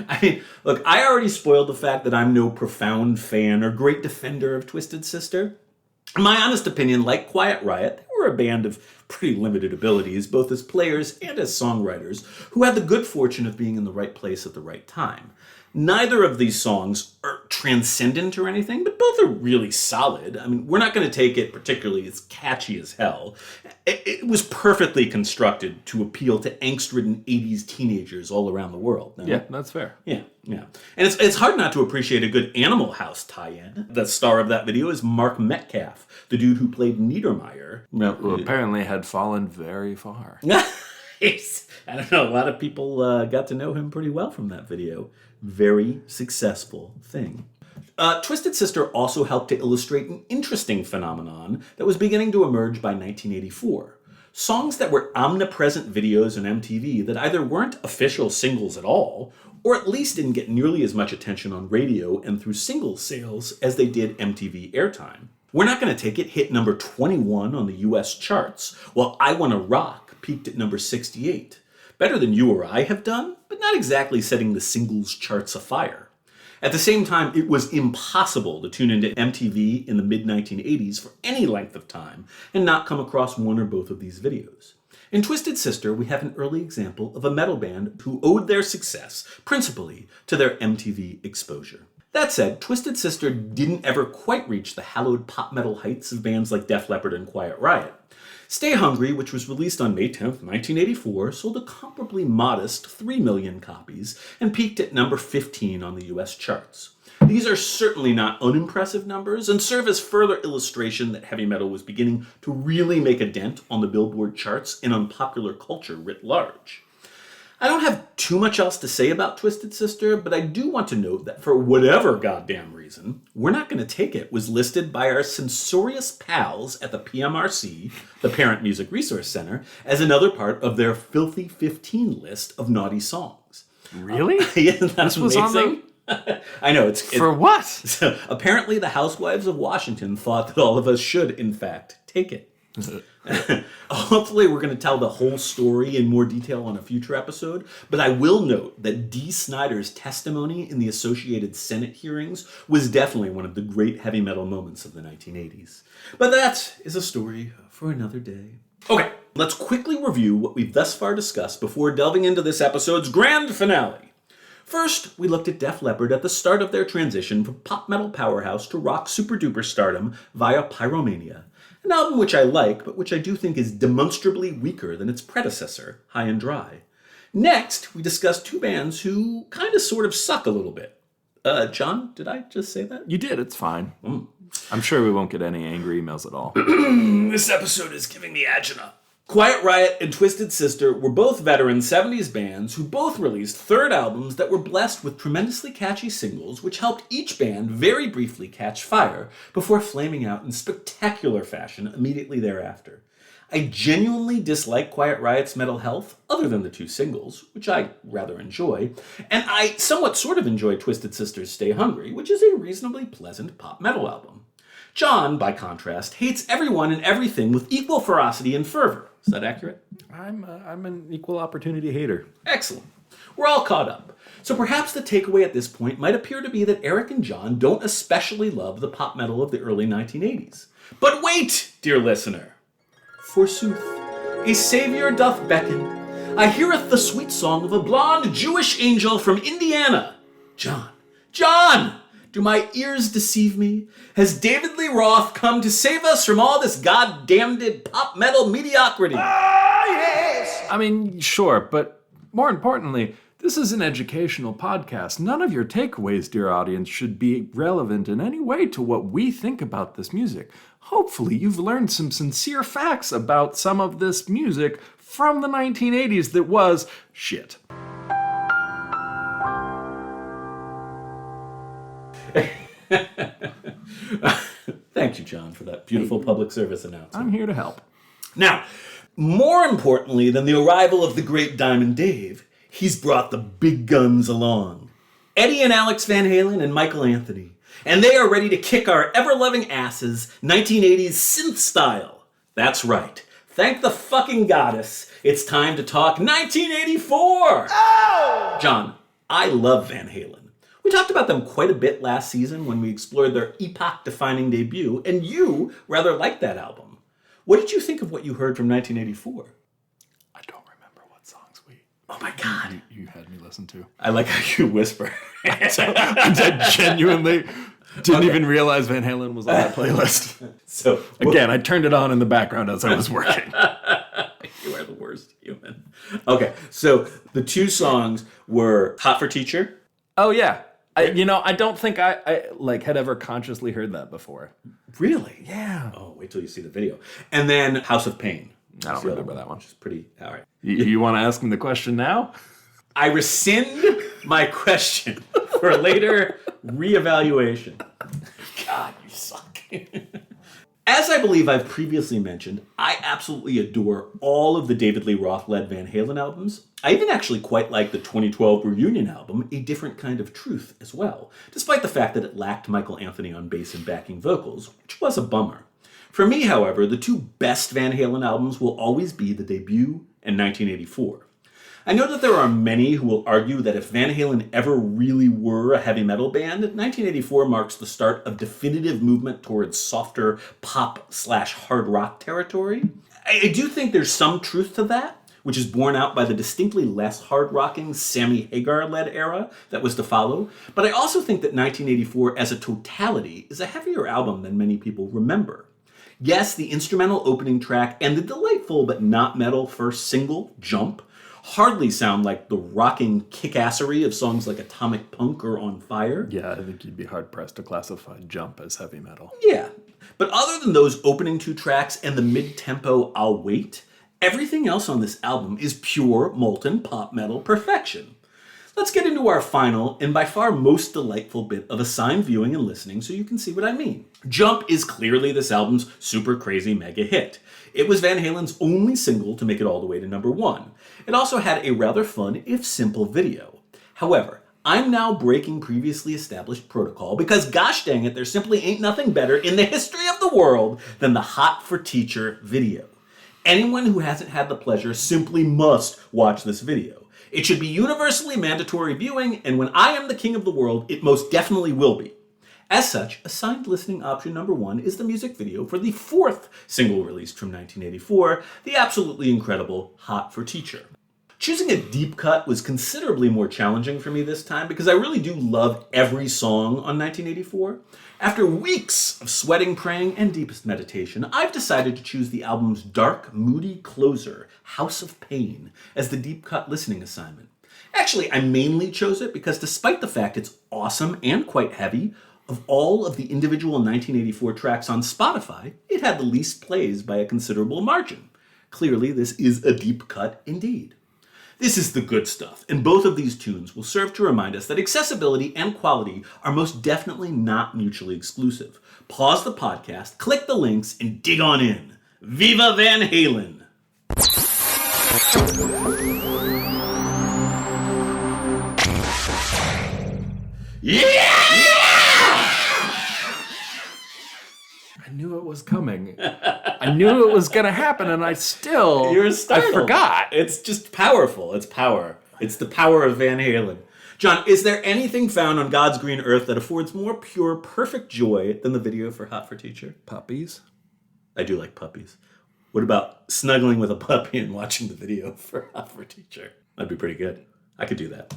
I mean, look, I already spoiled the fact that I'm no profound fan or great defender of Twisted Sister. In my honest opinion, like Quiet Riot, they were a band of pretty limited abilities, both as players and as songwriters, who had the good fortune of being in the right place at the right time. Neither of these songs are transcendent or anything, but both are really solid. I mean, We're Not Gonna Take It particularly is catchy as hell. It was perfectly constructed to appeal to angst-ridden 80s teenagers all around the world. No? Yeah, that's fair. Yeah. And it's hard not to appreciate a good Animal House tie-in. The star of that video is Mark Metcalf, the dude who played Niedermeyer. Who apparently had fallen very far. I don't know, a lot of people got to know him pretty well from that video. Very successful thing. Twisted Sister also helped to illustrate an interesting phenomenon that was beginning to emerge by 1984. Songs that were omnipresent videos on MTV that either weren't official singles at all, or at least didn't get nearly as much attention on radio and through single sales as they did MTV airtime. We're Not Gonna Take It hit number 21 on the US charts, while I Wanna Rock peaked at number 68. Better than you or I have done, but not exactly setting the singles charts afire. At the same time, it was impossible to tune into MTV in the mid-1980s for any length of time and not come across one or both of these videos. In Twisted Sister, we have an early example of a metal band who owed their success principally to their MTV exposure. That said, Twisted Sister didn't ever quite reach the hallowed pop metal heights of bands like Def Leppard and Quiet Riot. Stay Hungry, which was released on May 10th, 1984, sold a comparably modest 3 million copies and peaked at number 15 on the US charts. These are certainly not unimpressive numbers and serve as further illustration that heavy metal was beginning to really make a dent on the Billboard charts and on popular culture writ large. I don't have too much else to say about Twisted Sister, but I do want to note that for whatever goddamn reason, We're Not Gonna Take It was listed by our censorious pals at the PMRC, the Parent Music Resource Center, as another part of their Filthy 15 list of naughty songs. Really? Yeah, that's this was amazing. I know, it's... For what? So, apparently the Housewives of Washington thought that all of us should, in fact, take it. Hopefully we're going to tell the whole story in more detail on a future episode, but I will note that Dee Snider's testimony in the Associated Senate hearings was definitely one of the great heavy metal moments of the 1980s. But that is a story for another day. Okay, let's quickly review what we've thus far discussed before delving into this episode's grand finale. First, we looked at Def Leppard at the start of their transition from pop metal powerhouse to rock super duper stardom via Pyromania. An album which I like, but which I do think is demonstrably weaker than its predecessor, High and Dry. Next, we discussed two bands who kind of sort of suck a little bit. John, did I just say that? You did, it's fine. I'm sure we won't get any angry emails at all. This episode is giving me agina. Quiet Riot and Twisted Sister were both veteran 70s bands who both released third albums that were blessed with tremendously catchy singles which helped each band very briefly catch fire before flaming out in spectacular fashion immediately thereafter. I genuinely dislike Quiet Riot's mental health, other than the two singles, which I rather enjoy, and I somewhat sort of enjoy Twisted Sister's Stay Hungry, which is a reasonably pleasant pop metal album. John, by contrast, hates everyone and everything with equal ferocity and fervor. Is that accurate? I'm an equal opportunity hater. Excellent. We're all caught up. So perhaps the takeaway at this point might appear to be that Eric and John don't especially love the pop metal of the early 1980s. But wait, dear listener. Forsooth, a savior doth beckon. I heareth the sweet song of a blonde Jewish angel from Indiana. John! Do my ears deceive me? Has David Lee Roth come to save us from all this goddamned pop metal mediocrity? I mean, sure, but more importantly, this is an educational podcast. None of your takeaways, dear audience, should be relevant in any way to what we think about this music. Hopefully, you've learned some sincere facts about some of this music from the 1980s that was shit. Thank you, John, for that beautiful public service announcement. I'm here to help. Now, more importantly than the arrival of the great Diamond Dave, he's brought the big guns along. Eddie and Alex Van Halen and Michael Anthony. And they are ready to kick our ever-loving asses 1980s synth style. That's right. Thank the fucking goddess. It's time to talk 1984! Oh! John, I love Van Halen. We talked about them quite a bit last season when we explored their epoch-defining debut, and you rather liked that album. What did you think of what you heard from 1984? I don't remember what songs Oh my God. you had me listen to. I like how you whisper. I genuinely didn't even realize Van Halen was on that playlist. So again, I turned it on in the background as I was working. You are the worst human. Okay, so the two songs were Hot for Teacher. Oh yeah. I don't think I had ever consciously heard that before. Really? Yeah. Oh, wait till you see the video. And then House of Pain. I don't remember that one. Which is pretty, all right. You want to ask me the question now? I rescind my question for later reevaluation. God, you suck. As I believe I've previously mentioned, I absolutely adore all of the David Lee Roth-led Van Halen albums. I even actually quite like the 2012 reunion album, A Different Kind of Truth, as well, despite the fact that it lacked Michael Anthony on bass and backing vocals, which was a bummer. For me, however, the two best Van Halen albums will always be the debut and 1984. I know that there are many who will argue that if Van Halen ever really were a heavy metal band, 1984 marks the start of definitive movement towards softer pop/hard rock territory. I do think there's some truth to that, which is borne out by the distinctly less hard-rocking Sammy Hagar-led era that was to follow. But I also think that 1984 as a totality is a heavier album than many people remember. Yes, the instrumental opening track and the delightful but not metal first single, Jump, hardly sound like the rocking kickassery of songs like Atomic Punk or On Fire. Yeah, I think you'd be hard-pressed to classify Jump as heavy metal. Yeah, but other than those opening two tracks and the mid-tempo I'll Wait, everything else on this album is pure molten pop metal perfection. Let's get into our final and by far most delightful bit of assigned viewing and listening so you can see what I mean. Jump is clearly this album's super crazy mega hit. It was Van Halen's only single to make it all the way to number one. It also had a rather fun, if simple, video. However, I'm now breaking previously established protocol because gosh dang it, there simply ain't nothing better in the history of the world than the Hot for Teacher video. Anyone who hasn't had the pleasure simply must watch this video. It should be universally mandatory viewing, and when I am the king of the world, it most definitely will be. As such, assigned listening option number one is the music video for the fourth single released from 1984, the absolutely incredible Hot for Teacher. Choosing a deep cut was considerably more challenging for me this time because I really do love every song on 1984. After weeks of sweating, praying, and deepest meditation, I've decided to choose the album's dark, moody closer, House of Pain, as the deep cut listening assignment. Actually, I mainly chose it because despite the fact it's awesome and quite heavy, of all of the individual 1984 tracks on Spotify, it had the least plays by a considerable margin. Clearly, this is a deep cut indeed. This is the good stuff, and both of these tunes will serve to remind us that accessibility and quality are most definitely not mutually exclusive. Pause the podcast, click the links, and dig on in. Viva Van Halen! Yeah! I knew it was coming. I knew it was going to happen, and I forgot. It's just powerful. It's power. It's the power of Van Halen. John, is there anything found on God's green earth that affords more pure, perfect joy than the video for Hot for Teacher? Puppies? I do like puppies. What about snuggling with a puppy and watching the video for Hot for Teacher? That'd be pretty good. I could do that.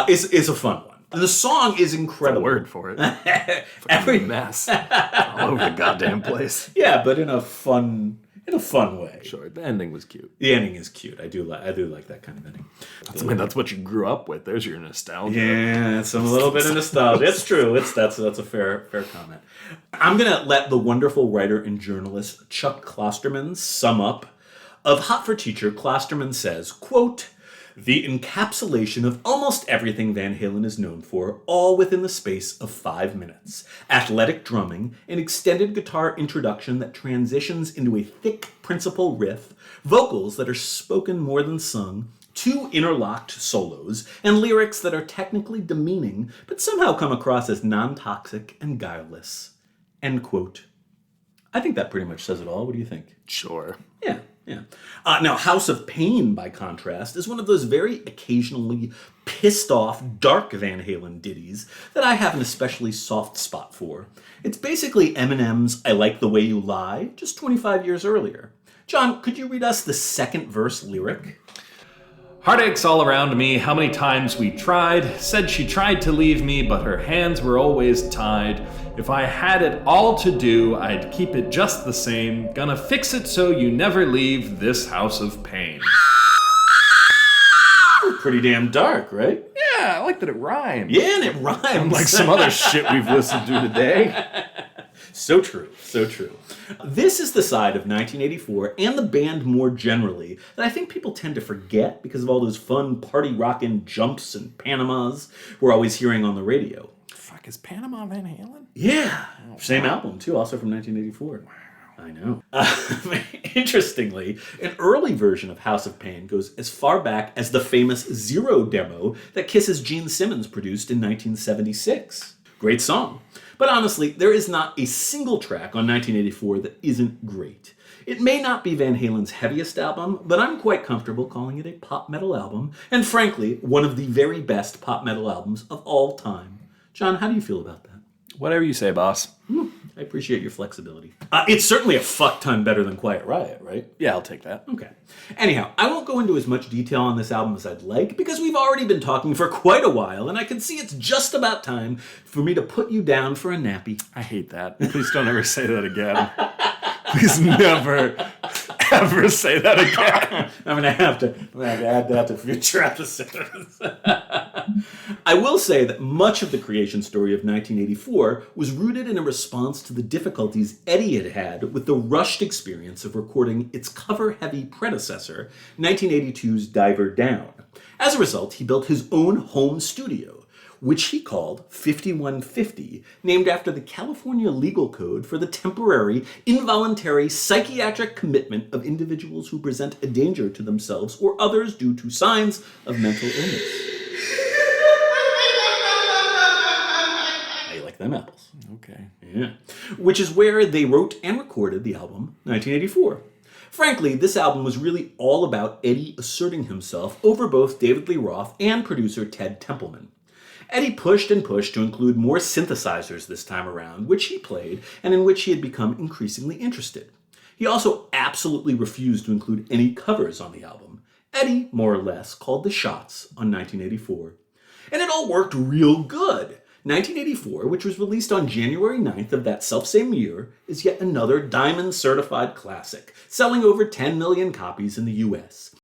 It's a fun one. The song is incredible. That's a word for it. Every mess all over the goddamn place. Yeah, but in a fun in a fun way. Sure, the ending was cute. The ending is cute. I do like that kind of ending. That's what you grew up with. There's your nostalgia. Yeah, it's a little bit of nostalgia. It's true. That's a fair comment. I'm gonna let the wonderful writer and journalist Chuck Klosterman sum up. Of Hot for Teacher, Klosterman says, quote, "The encapsulation of almost everything Van Halen is known for, all within the space of 5 minutes. Athletic drumming, an extended guitar introduction that transitions into a thick principal riff, vocals that are spoken more than sung, 2 interlocked solos, and lyrics that are technically demeaning, but somehow come across as non-toxic and guileless." End quote. I think that pretty much says it all. What do you think? Sure. Yeah. Now, House of Pain, by contrast, is one of those very occasionally pissed off, dark Van Halen ditties that I have an especially soft spot for. It's basically Eminem's I Like the Way You Lie, just 25 years earlier. John, could you read us the second verse lyric? Heartaches all around me, how many times we tried. Said she tried to leave me, but her hands were always tied. If I had it all to do, I'd keep it just the same. Gonna fix it so you never leave this house of pain. Pretty damn dark, right? Yeah, I like that it rhymed. Yeah, and it rhymes. Unlike some other shit we've listened to today. So true, so true. This is the side of 1984 and the band more generally that I think people tend to forget because of all those fun party rockin' jumps and Panamas we're always hearing on the radio. Fuck, is Panama Van Halen? Yeah, same album too, also from 1984. I know. Interestingly, an early version of House of Pain goes as far back as the famous Zero demo that Kiss's Gene Simmons produced in 1976. Great song. But honestly, there is not a single track on 1984 that isn't great. It may not be Van Halen's heaviest album, but I'm quite comfortable calling it a pop metal album, and frankly, one of the very best pop metal albums of all time. John, how do you feel about that? Whatever you say, boss. I appreciate your flexibility. It's certainly a fuck ton better than Quiet Riot, right? Yeah, I'll take that. Okay. Anyhow, I won't go into as much detail on this album as I'd like because we've already been talking for quite a while and I can see it's just about time for me to put you down for a nappy. I hate that. Please don't ever say that again. Please never, ever say that again. I'm gonna have to add that to future episodes. I will say that much of the creation story of 1984 was rooted in a response to the difficulties Eddie had had with the rushed experience of recording its cover-heavy predecessor, 1982's Diver Down. As a result, he built his own home studio, which he called 5150, named after the California legal code for the temporary, involuntary psychiatric commitment of individuals who present a danger to themselves or others due to signs of mental illness. How you like them apples? Okay. Yeah. Which is where they wrote and recorded the album 1984. Frankly, this album was really all about Eddie asserting himself over both David Lee Roth and producer Ted Templeman. Eddie pushed and pushed to include more synthesizers this time around, which he played and in which he had become increasingly interested. He also absolutely refused to include any covers on the album. Eddie, more or less, called the shots on 1984. And it all worked real good. 1984, which was released on January 9th of that selfsame year, is yet another diamond-certified classic, selling over 10 million copies in the US.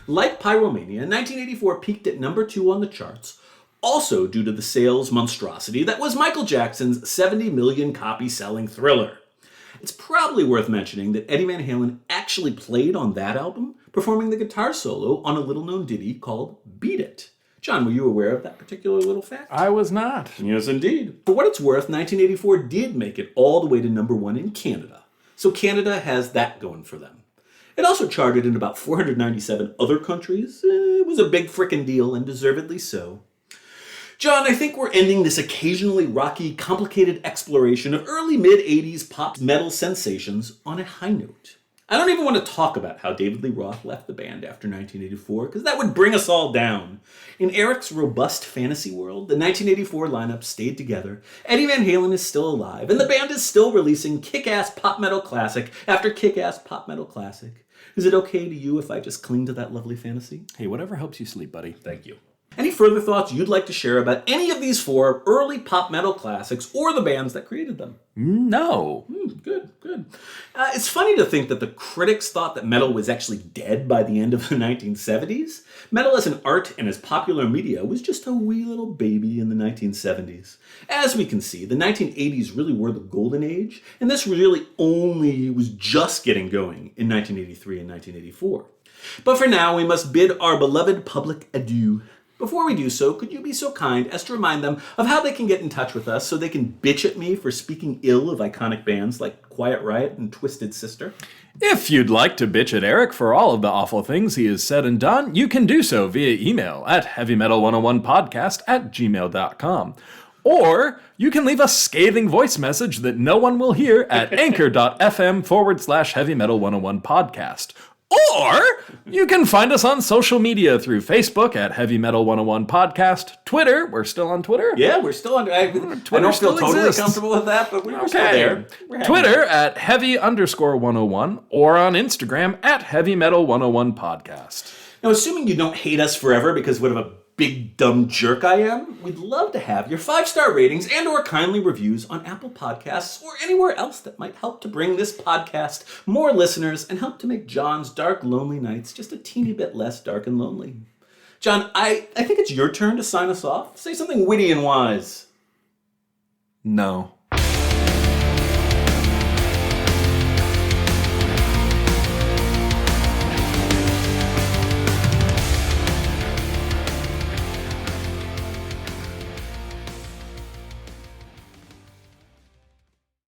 Like Pyromania, 1984 peaked at number 2 on the charts, also due to the sales monstrosity that was Michael Jackson's 70 million copy selling Thriller. It's probably worth mentioning that Eddie Van Halen actually played on that album, performing the guitar solo on a little-known ditty called Beat It. John, were you aware of that particular little fact? I was not. Yes, indeed. For what it's worth, 1984 did make it all the way to number 1 in Canada. So Canada has that going for them. It also charted in about 497 other countries. It was a big frickin' deal, and deservedly so. John, I think we're ending this occasionally rocky, complicated exploration of early mid-80s pop metal sensations on a high note. I don't even want to talk about how David Lee Roth left the band after 1984, because that would bring us all down. In Eric's robust fantasy world, the 1984 lineup stayed together, Eddie Van Halen is still alive, and the band is still releasing kick-ass pop metal classic after kick-ass pop metal classic. Is it okay to you if I just cling to that lovely fantasy? Hey, whatever helps you sleep, buddy. Thank you. Any further thoughts you'd like to share about any of these 4 early pop metal classics or the bands that created them? No. Good. It's funny to think that the critics thought that metal was actually dead by the end of the 1970s. Metal as an art and as popular media was just a wee little baby in the 1970s. As we can see, the 1980s really were the golden age, and this really only was just getting going in 1983 and 1984. But for now, we must bid our beloved public adieu. Before we do so, could you be so kind as to remind them of how they can get in touch with us so they can bitch at me for speaking ill of iconic bands like Quiet Riot and Twisted Sister? If you'd like to bitch at Eric for all of the awful things he has said and done, you can do so via email at heavymetal101podcast@gmail.com. Or you can leave a scathing voice message that no one will hear at anchor.fm/heavymetal101podcast. Or you can find us on social media through Facebook at Heavy Metal 101 Podcast, Twitter, we're still on Twitter? Yeah, we're still on. I don't feel totally comfortable with that, but we're still there. Twitter at Heavy_101 or on Instagram at Heavy Metal 101 Podcast. Now, assuming you don't hate us forever because what a big dumb jerk I am, we'd love to have your 5-star ratings and or kindly reviews on Apple Podcasts or anywhere else that might help to bring this podcast more listeners and help to make John's dark, lonely nights just a teeny bit less dark and lonely. John, I think it's your turn to sign us off. Say something witty and wise. No.